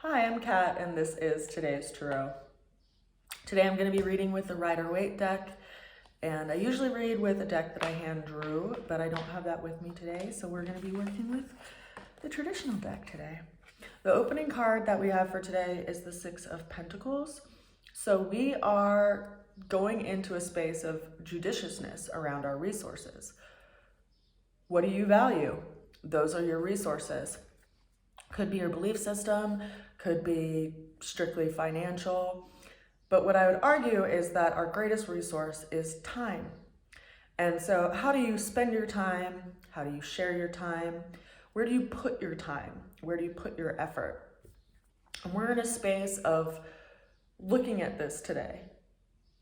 Hi, I'm Kat, and this is today's tarot. Today I'm going to be reading with the Rider-Waite deck, and I usually read with a deck that I hand drew, but I don't have that with me today, so we're going to be working with the traditional deck today. The opening card that we have for today is the Six of Pentacles. So we are going into a space of judiciousness around our resources. What do you value? Those are your resources. Could be your belief system, could be strictly financial. But what I would argue is that our greatest resource is time. And so how do you spend your time? How do you share your time? Where do you put your time? Where do you put your effort? And we're in a space of looking at this today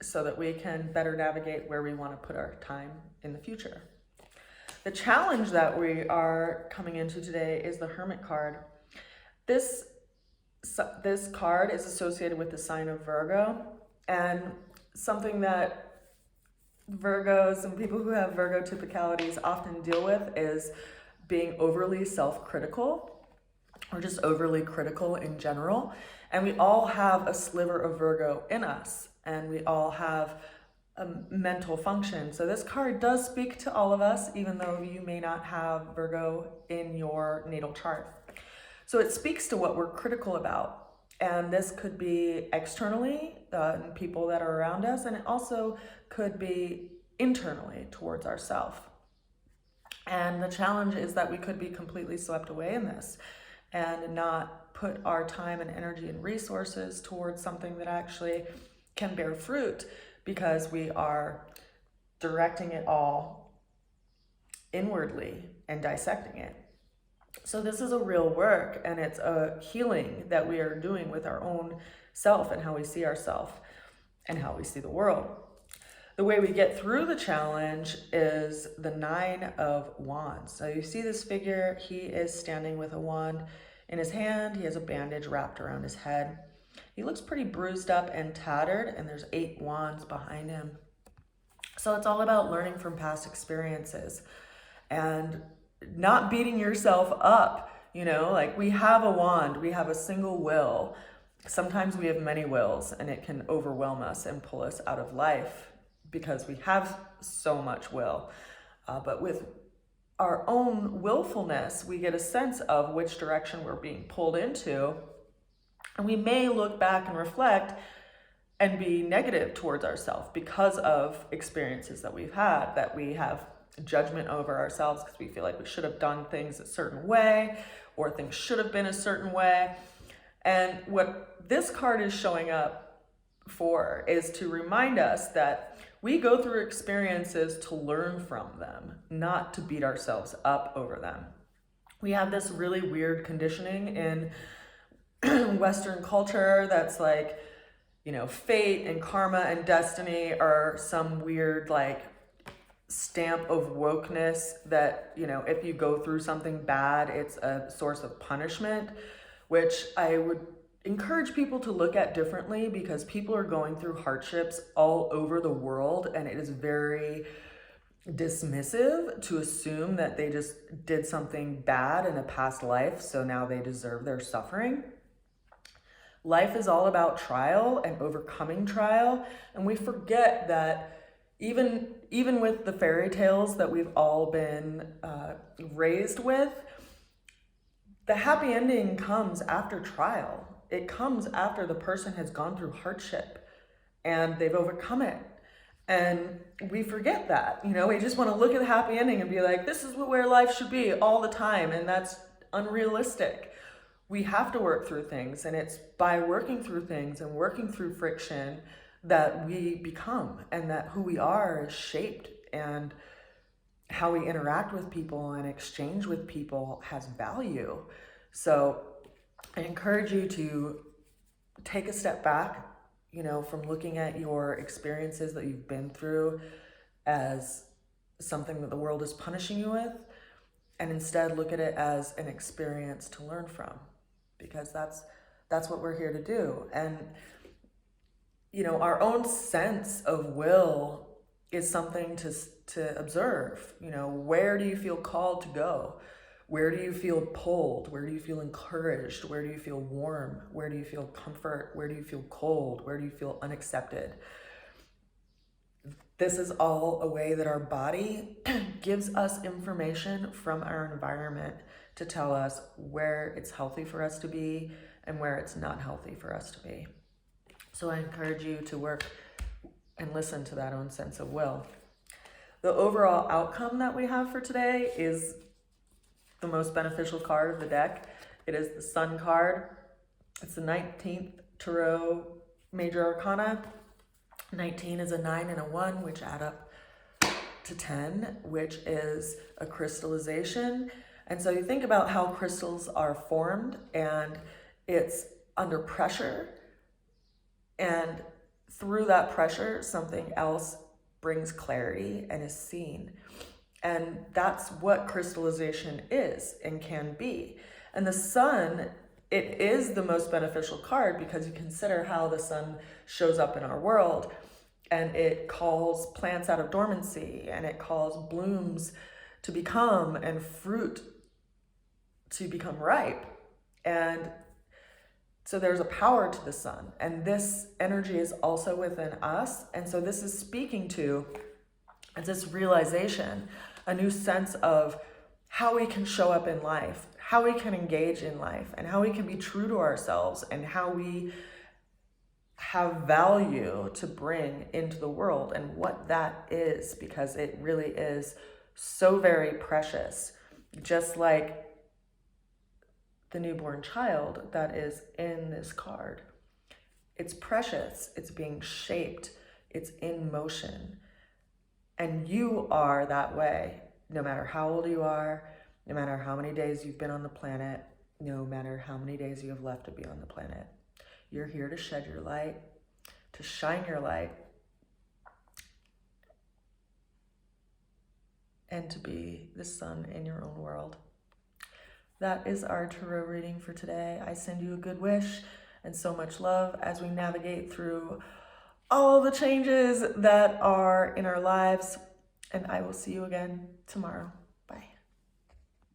so that we can better navigate where we want to put our time in the future. The challenge that we are coming into today is the Hermit card. This card is associated with the sign of Virgo, and something that Virgos and people who have Virgo typicalities often deal with is being overly self-critical or just overly critical in general. And we all have a sliver of Virgo in us, and we all have a mental function. So this card does speak to all of us, even though you may not have Virgo in your natal chart. So it speaks to what we're critical about. And this could be externally, people that are around us, and it also could be internally towards ourselves. And the challenge is that we could be completely swept away in this and not put our time and energy and resources towards something that actually can bear fruit, because we are directing it all inwardly and dissecting it. So this is a real work, and it's a healing that we are doing with our own self and how we see ourselves and how we see the world. The way we get through the challenge is the Nine of Wands. So you see this figure, he is standing with a wand in his hand. He has a bandage wrapped around his head. He looks pretty bruised up and tattered, and there's 8 wands behind him. So it's all about learning from past experiences and not beating yourself up. Like, we have a wand, we have a single will. Sometimes we have many wills, and it can overwhelm us and pull us out of life because we have so much will. But with our own willfulness, we get a sense of which direction we're being pulled into. And we may look back and reflect and be negative towards ourselves because of experiences that we've had, that we have judgment over ourselves because we feel like we should have done things a certain way, or things should have been a certain way. And what this card is showing up for is to remind us that we go through experiences to learn from them, not to beat ourselves up over them. We have this really weird conditioning in Western culture that's like, fate and karma and destiny are some weird stamp of wokeness that, if you go through something bad, it's a source of punishment, which I would encourage people to look at differently, because people are going through hardships all over the world, and it is very dismissive to assume that they just did something bad in a past life, so now they deserve their suffering. Life is all about trial and overcoming trial, and we forget that even with the fairy tales that we've all been raised with, the happy ending comes after trial. It comes after the person has gone through hardship and they've overcome it. And we forget that. We just want to look at the happy ending and be like, this is where life should be all the time, and that's unrealistic. We have to work through things, and it's by working through things and working through friction that we become, and that who we are is shaped, and how we interact with people and exchange with people has value. So I encourage you to take a step back, from looking at your experiences that you've been through as something that the world is punishing you with, and instead look at it as an experience to learn from, because that's what we're here to do. And our own sense of will is something to observe. Where do you feel called to go? Where do you feel pulled? Where do you feel encouraged? Where do you feel warm? Where do you feel comfort? Where do you feel cold? Where do you feel unaccepted? This is all a way that our body gives us information from our environment to tell us where it's healthy for us to be and where it's not healthy for us to be. So I encourage you to work and listen to that own sense of will. The overall outcome that we have for today is the most beneficial card of the deck. It is the Sun card. It's the 19th Tarot Major Arcana. 19 is a 9 and a 1, which add up to 10, which is a crystallization. And so you think about how crystals are formed, and it's under pressure, and through that pressure, something else brings clarity and is seen. And that's what crystallization is and can be. And the Sun, it is the most beneficial card because you consider how the Sun shows up in our world, and it calls plants out of dormancy, and it calls blooms to become and fruit to become ripe. And so there's a power to the Sun, and this energy is also within us. And so this is speaking to this realization, a new sense of how we can show up in life, how we can engage in life, and how we can be true to ourselves, and how we have value to bring into the world, and what that is, because it really is so very precious. Just like the newborn child that is in this card. It's precious, it's being shaped, it's in motion. And you are that way, no matter how old you are, no matter how many days you've been on the planet, no matter how many days you have left to be on the planet. You're here to shed your light, to shine your light, and to be the sun in your own world. That is our tarot reading for today. I send you a good wish and so much love as we navigate through all the changes that are in our lives. And I will see you again tomorrow.